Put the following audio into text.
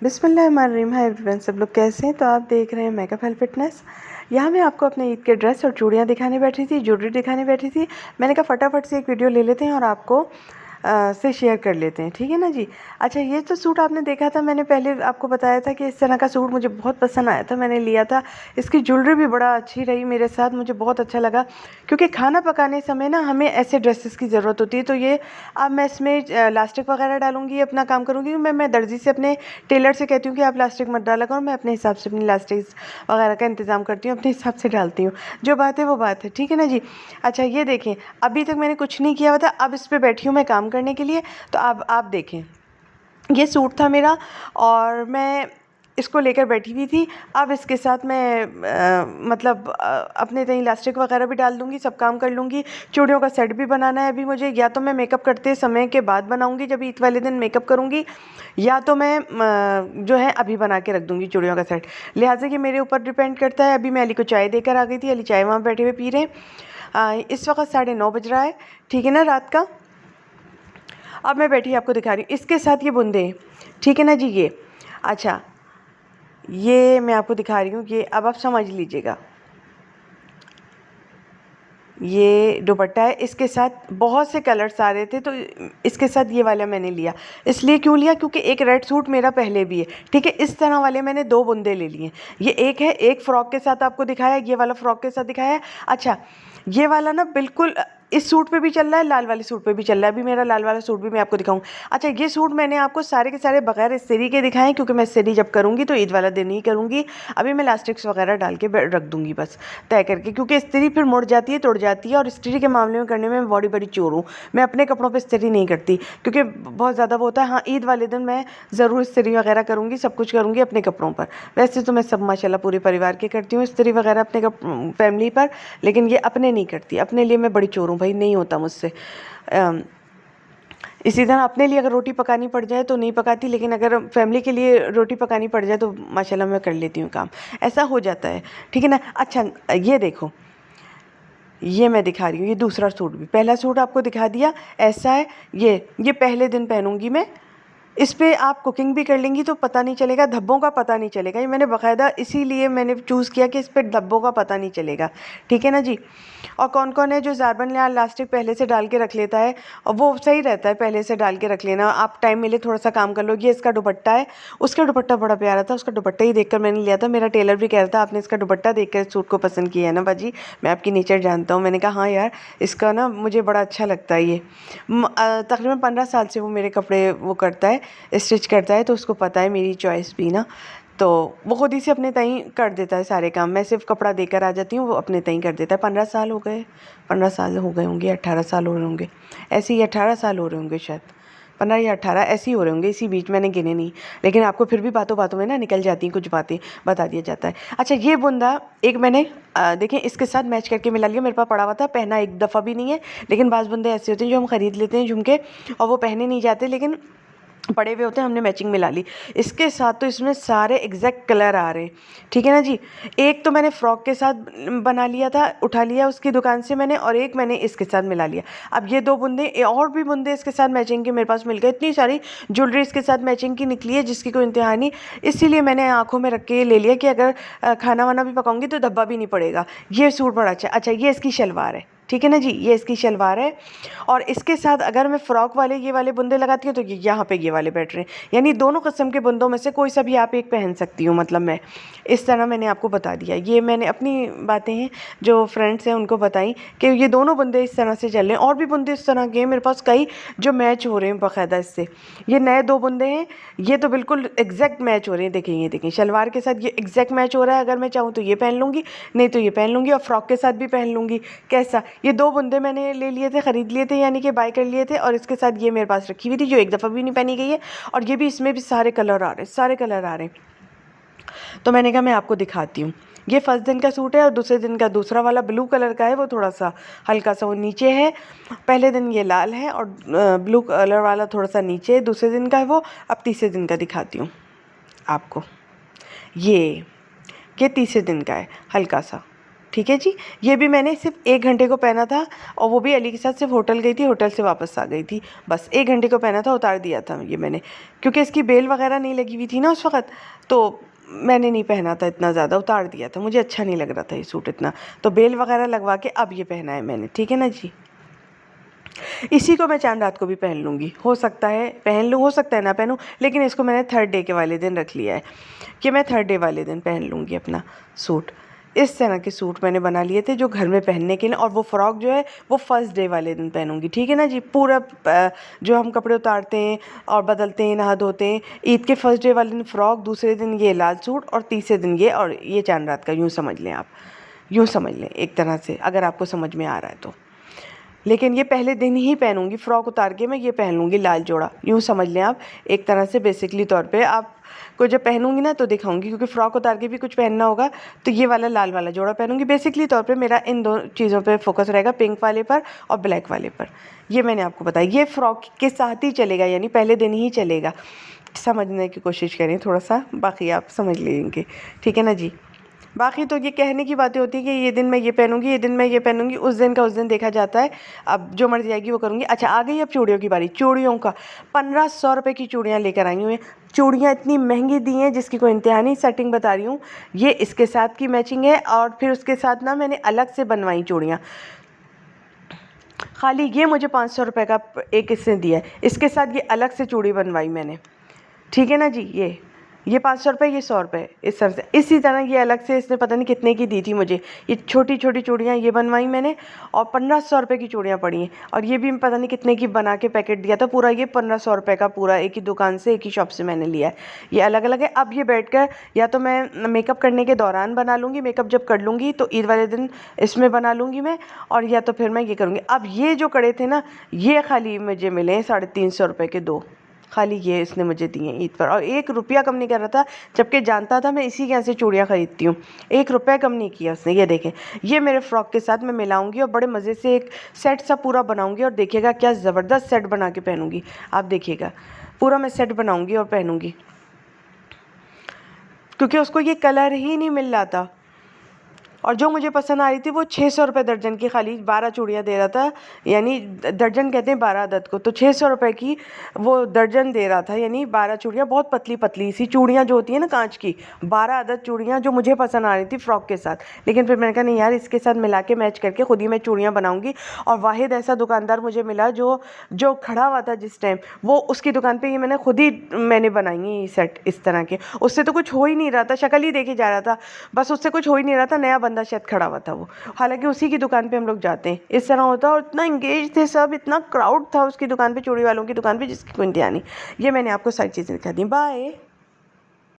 बिस्मिल्लाहिर्रहमानिर्रहीम। Hi everyone, सब लोग कैसे हैं? तो आप देख रहे हैं मेकअप हेल्थ फिटनेस। यहाँ मैं आपको अपने ईद के ड्रेस और चूड़ियाँ दिखाने बैठी थी, ज्वेलरी दिखाने बैठी थी। मैंने कहा फटाफट से एक वीडियो ले लेते हैं और आपको से शेयर कर लेते हैं, ठीक है ना जी। अच्छा, ये तो सूट आपने देखा था, मैंने पहले आपको बताया था कि इस तरह का सूट मुझे बहुत पसंद आया था, मैंने लिया था। इसकी ज्वेलरी भी बड़ा अच्छी रही मेरे साथ, मुझे बहुत अच्छा लगा, क्योंकि खाना पकाने समय ना हमें ऐसे ड्रेसेस की ज़रूरत होती है। तो ये अब मैं इसमें लास्टिक वगैरह डालूंगी, अपना काम करूँगी। मैं दर्जी से, अपने टेलर से कहती हूँ कि आप लास्टिक मत डाला करो, मैं अपने हिसाब से अपनी लास्टिक वगैरह का इंतज़ाम करती हूँ, अपने हिसाब से डालती हूँ। जो बात है वो बात है, ठीक है ना जी। अच्छा, ये देखें, अभी तक मैंने कुछ नहीं किया हुआ था, अब इस पर बैठी हूँ मैं काम करने के लिए। तो अब आप देखें, ये सूट था मेरा और मैं इसको लेकर बैठी हुई थी। अब इसके साथ मैं अपने तई इलास्टिक वगैरह भी डाल दूँगी, सब काम कर लूँगी। चूड़ियों का सेट भी बनाना है अभी मुझे, या तो मैं मेकअप करते समय के बाद बनाऊँगी जब ईद वाले दिन मेकअप करूँगी, या तो मैं जो है अभी बना के रख दूँगी चूड़ियों का सेट। लिहाजा ये मेरे ऊपर डिपेंड करता है। अभी मैं अली को चाय देकर आ गई थी, अली चाय वहाँ बैठे हुए पी रहे हैं। इस वक्त 9:30 बज रहा है, ठीक है ना, रात का। अब मैं बैठी आपको दिखा रही हूँ इसके साथ ये बूंदे, ठीक है ना जी। ये अच्छा, ये मैं आपको दिखा रही हूँ, ये अब आप समझ लीजिएगा। ये दुपट्टा है, इसके साथ बहुत से कलर्स आ रहे थे, तो इसके साथ ये वाला मैंने लिया। इसलिए क्यों लिया, क्योंकि एक रेड सूट मेरा पहले भी है, ठीक है। इस तरह वाले मैंने 2 बूंदे ले लिए। ये एक है, एक फ़्रॉक के साथ आपको दिखाया, ये वाला फ़्रॉक के साथ दिखाया है। अच्छा, ये वाला ना बिल्कुल इस सूट पे भी चल रहा है, लाल वाले सूट पे भी चल रहा है। अभी मेरा लाल वाला सूट भी मैं आपको दिखाऊं। अच्छा, ये सूट मैंने आपको सारे के सारे बगैर इस्त्री के दिखाएं, क्योंकि मैं इस्त्री जब करूँगी तो ईद वाला दिन ही करूँगी। अभी मैं लास्टिक्स वगैरह डाल के रख दूँगी बस तय करके, क्योंकि इस्त्री फिर मुड़ जाती है, तोड़ जाती है, और इस्त्री के मामले में करने में बड़ी बड़ी चोर हूँ। मैं अपने कपड़ों पर इस्त्री नहीं करती, क्योंकि बहुत ज़्यादा वो होता है। हाँ, ईद वाले दिन मैं ज़रूर इस्त्री वगैरह करूँगी, सब कुछ करूँगी अपने कपड़ों पर। वैसे तो मैं सब माशाल्लाह पूरे परिवार के करती हूँ इस्त्री वगैरह अपने फैमिली पर, लेकिन ये अपने नहीं करती। अपने लिए मैं बड़ी चोर हूँ भाई, नहीं होता मुझसे। इसी तरह अपने लिए अगर रोटी पकानी पड़ जाए तो नहीं पकाती, लेकिन अगर फैमिली के लिए रोटी पकानी पड़ जाए तो माशाल्लाह मैं कर लेती हूँ काम, ऐसा हो जाता है, ठीक है ना। अच्छा, ये देखो, ये मैं दिखा रही हूँ, ये दूसरा सूट भी, पहला सूट आपको दिखा दिया, ऐसा है। ये पहले दिन पहनूंगी मैं। इस पे आप कुकिंग भी कर लेंगी तो पता नहीं चलेगा, धब्बों का पता नहीं चलेगा। ये मैंने बाकायदा इसीलिए मैंने चूज़ किया कि इस पे धब्बों का पता नहीं चलेगा, ठीक है ना जी। और कौन कौन है जो ज़ारबन या इलास्टिक पहले से डाल के रख लेता है, और वो सही रहता है पहले से डाल के रख लेना। आप टाइम मिले थोड़ा सा काम कर लो। ये इसका दुपट्टा है, उसका दुपट्टा बड़ा प्यारा था, उसका दुपट्टा ही देखकर मैंने लिया था। मेरा टेलर भी कह रहा था आपने इसका दुपट्टा देखकर सूट को पसंद किया है ना बाजी, मैं आपकी नेचर जानता हूँ। मैंने कहा हाँ यार, इसका ना मुझे बड़ा अच्छा लगता है। ये तकरीबन 15 साल से वो मेरे कपड़े वो करता है, स्टिच करता है, तो उसको पता है मेरी चॉइस भी ना। तो वो खुद ही से अपने तई कर देता है सारे काम, मैं सिर्फ कपड़ा देकर आ जाती हूँ, वो अपने तई कर देता है। 15 साल हो गए, 15 साल हो गए होंगे, 18 साल हो रहे होंगे, ऐसे ही 18 साल हो रहे होंगे शायद, 15 या 18 ऐसे ही हो रहे होंगे, इसी बीच मैंने गिने नहीं। लेकिन आपको फिर भी बातों बातों में ना निकल जाती हैं कुछ बातें, बता दिया जाता है। अच्छा, ये बुंदा एक मैंने देखें इसके साथ मैच करके मिला लिया, मेरे पास पड़ा हुआ था, पहना एक दफ़ा भी नहीं है। लेकिन बाज़ बुंदे ऐसे होते हैं जो हम ख़रीद लेते हैं झुमके, और वो पहने नहीं जाते, लेकिन पड़े हुए होते हैं, हमने मैचिंग मिला ली इसके साथ। तो इसमें सारे एग्जैक्ट कलर आ रहे हैं, ठीक है ना जी। एक तो मैंने फ़्रॉक के साथ बना लिया था, उठा लिया उसकी दुकान से मैंने, और एक मैंने इसके साथ मिला लिया। अब ये 2 बुंदे और भी बुंदे इसके साथ मैचिंग के मेरे पास मिल गए। इतनी सारी ज्वेलरी इसके साथ मैचिंग की निकली है जिसकी कोई इंतहा नहीं। इसीलिए मैंने आंखों में रख के ले लिया कि अगर खाना वाना भी पकाऊंगी तो धब्बा भी नहीं पड़ेगा। ये सूट बड़ा अच्छा। अच्छा, ये इसकी शलवार है, ठीक है ना जी, ये इसकी शलवार है। और इसके साथ अगर मैं फ़्रॉक वाले ये वाले बुंदे लगाती हूँ तो ये यहाँ पे ये वाले बैठ रहे हैं, यानी दोनों किस्म के बुंदों में से कोई सा भी आप एक पहन सकती हूँ। मतलब मैं इस तरह मैंने आपको बता दिया। ये मैंने अपनी बातें हैं जो फ्रेंड्स हैं उनको बताई कि ये दोनों बुंदे इस तरह से चल रहे हैं, और भी बुंदे इस तरह के हैं मेरे पास कई जो मैच हो रहे हैं बाकायदा इससे। ये नए 2 बुंदे हैं, ये तो बिल्कुल एग्जैक्ट मैच हो रहे हैं। देखें, ये देखें, शलवार के साथ ये एग्जैक्ट मैच हो रहा है। अगर मैं चाहूँ तो ये पहन लूँगी, नहीं तो ये पहन लूँगी, और फ्रॉक के साथ भी पहन लूँगी। कैसा, ये 2 बुंदे मैंने ले लिए थे, ख़रीद लिए थे, यानी कि बाय कर लिए थे, और इसके साथ ये मेरे पास रखी हुई थी जो एक दफ़ा भी नहीं पहनी गई है। और ये भी, इसमें भी सारे कलर आ रहे हैं, सारे कलर आ रहे हैं। तो मैंने कहा मैं आपको दिखाती हूँ। ये फर्स्ट दिन का सूट है, और दूसरे दिन का दूसरा वाला ब्लू कलर का है, वो थोड़ा सा हल्का सा वो नीचे है। पहले दिन ये लाल है, और ब्लू कलर वाला थोड़ा सा नीचे है, दूसरे दिन का है वो। अब तीसरे दिन का दिखाती हूँ आपको। ये तीसरे दिन का है, हल्का सा, ठीक है जी। ये भी मैंने सिर्फ 1 घंटे को पहना था और वो भी अली के साथ सिर्फ होटल गई थी, होटल से वापस आ गई थी, बस 1 घंटे को पहना था, उतार दिया था ये मैंने, क्योंकि इसकी बेल वगैरह नहीं लगी हुई थी ना उस वक़्त, तो मैंने नहीं पहना था इतना ज़्यादा, उतार दिया था, मुझे अच्छा नहीं लग रहा था ये सूट इतना, तो बेल वगैरह लगवा के अब ये पहना है मैंने, ठीक है ना जी। इसी को मैं चांद रात को भी पहन लूँगी, हो सकता है पहन लूँ, हो सकता है ना पहनूँ, लेकिन इसको मैंने 3rd डे के वाले दिन रख लिया है कि मैं 3rd डे वाले दिन पहन लूँगी अपना सूट। इस तरह के सूट मैंने बना लिए थे जो घर में पहनने के लिए, और वो फ़्रॉक जो है वो 1st डे वाले दिन पहनूँगी, ठीक है ना जी। पूरा जो हम कपड़े उतारते हैं और बदलते हैं, नहा धोते हैं, ईद के 1st डे वाले दिन फ़्रॉक, दूसरे दिन ये लाल सूट और तीसरे दिन ये, और ये चांद रात का, यूँ समझ लें आप, यूँ समझ लें एक तरह से, अगर आपको समझ में आ रहा है तो। लेकिन ये पहले दिन ही पहनूंगी, फ़्रॉक उतार के मैं ये पहन लूँगी लाल जोड़ा, यूँ समझ लें आप एक तरह से। बेसिकली तौर पे आपको जब पहनूंगी ना तो दिखाऊंगी, क्योंकि फ़्रॉक उतार के भी कुछ पहनना होगा, तो ये वाला लाल वाला जोड़ा पहनूंगी। बेसिकली तौर पे मेरा इन दो चीज़ों पे फोकस रहेगा, पिंक वाले पर और ब्लैक वाले पर। ये मैंने आपको बताया, ये फ़्रॉक के साथ ही चलेगा, यानी पहले दिन ही चलेगा। समझने की कोशिश करें थोड़ा सा, बाकी आप समझ लेंगे, ठीक है ना जी। बाकी तो ये कहने की बातें होती है कि ये दिन मैं ये पहनूंगी, ये दिन मैं ये पहनूंगी, उस दिन का उस दिन देखा जाता है, अब जो मर्जी आएगी वो करूँगी। अच्छा, आ गई अब चूड़ियों की बारी। चूड़ियों का 1500 रुपये की चूड़ियाँ लेकर आई हूँ मैं। चूड़ियाँ इतनी महंगी दी हैं जिसकी कोई इंतहा नहीं। सेटिंग बता रही हूँ, ये इसके साथ की मैचिंग है, और फिर उसके साथ ना मैंने अलग से बनवाई चूड़ियाँ। खाली ये मुझे 500 रुपये का एक इसने दिया है, इसके साथ ये अलग से चूड़ी बनवाई मैंने, ठीक है ना जी। ये 500 रुपये, ये 100 रुपये, इस तरह से। इसी तरह ये अलग से इसने पता नहीं कितने की दी थी मुझे। ये छोटी छोटी चूड़ियाँ ये बनवाई मैंने, और 1500 रुपये की चूड़ियाँ पड़ी हैं, और ये भी पता नहीं कितने की बना के पैकेट दिया था पूरा। ये 1500 रुपये का पूरा एक ही दुकान से, एक ही शॉप से मैंने लिया है। ये अलग अलग है। अब ये बैठकर या तो मैं मेकअप करने के दौरान बना लूँगी, मेकअप जब कर लूँगी तो ईद वाले दिन इसमें बना लूँगी मैं, और या तो फिर मैं ये करूँगी। अब ये जो कड़े थे ना, ये खाली मुझे मिले हैं 350 रुपये के 2, खाली ये इसने मुझे दिए ईद पर, और 1 रुपया कम नहीं कर रहा था, जबकि जानता था मैं इसी के यहाँ से चूड़ियाँ ख़रीदती हूँ। 1 रुपया कम नहीं किया उसने। ये देखें, ये मेरे फ़्रॉक के साथ मैं मिलाऊंगी और बड़े मज़े से एक सेट सा पूरा बनाऊंगी, और देखिएगा क्या ज़बरदस्त सेट बना के पहनूंगी। आप देखिएगा, पूरा मैं सेट बनाऊंगी और पहनूंगी, क्योंकि उसको ये कलर ही नहीं मिल रहा था, और जो मुझे पसंद आ रही थी वो 600 रुपये दर्जन की, खाली 12 चूड़ियाँ दे रहा था, यानी दर्जन कहते हैं 12 अदद को, तो 600 रुपये की वो दर्जन दे रहा था, यानी 12 चूड़ियाँ, बहुत पतली पतली सी चूड़ियाँ जो होती हैं ना कांच की, 12 अदद चूड़ियाँ जो मुझे पसंद आ रही थी फ़्रॉक के साथ। लेकिन फिर मैंने कहा नहीं यार, इसके साथ मिला के मैच करके खुद ही मैं चूड़ियाँ बनाऊँगी। और वाहिद ऐसा दुकानदार मुझे मिला जो खड़ा हुआ था जिस टाइम, वो उसकी दुकान पर ये मैंने बनाई है ये सेट इस तरह के। उससे तो कुछ हो ही नहीं रहा था, शक्ल ही देखे जा रहा था, बस उससे कुछ हो ही नहीं रहा था, नया बंदा शायद खड़ा हुआ था वो, हालांकि उसी की दुकान पे हम लोग जाते हैं। इस तरह होता, और इतना इंगेज थे सब, इतना क्राउड था उसकी दुकान पे, चूड़ी वालों की दुकान पे, जिसकी कोई इंतहा नहीं। ये मैंने आपको सारी चीज़ें दिखा दी। बाय।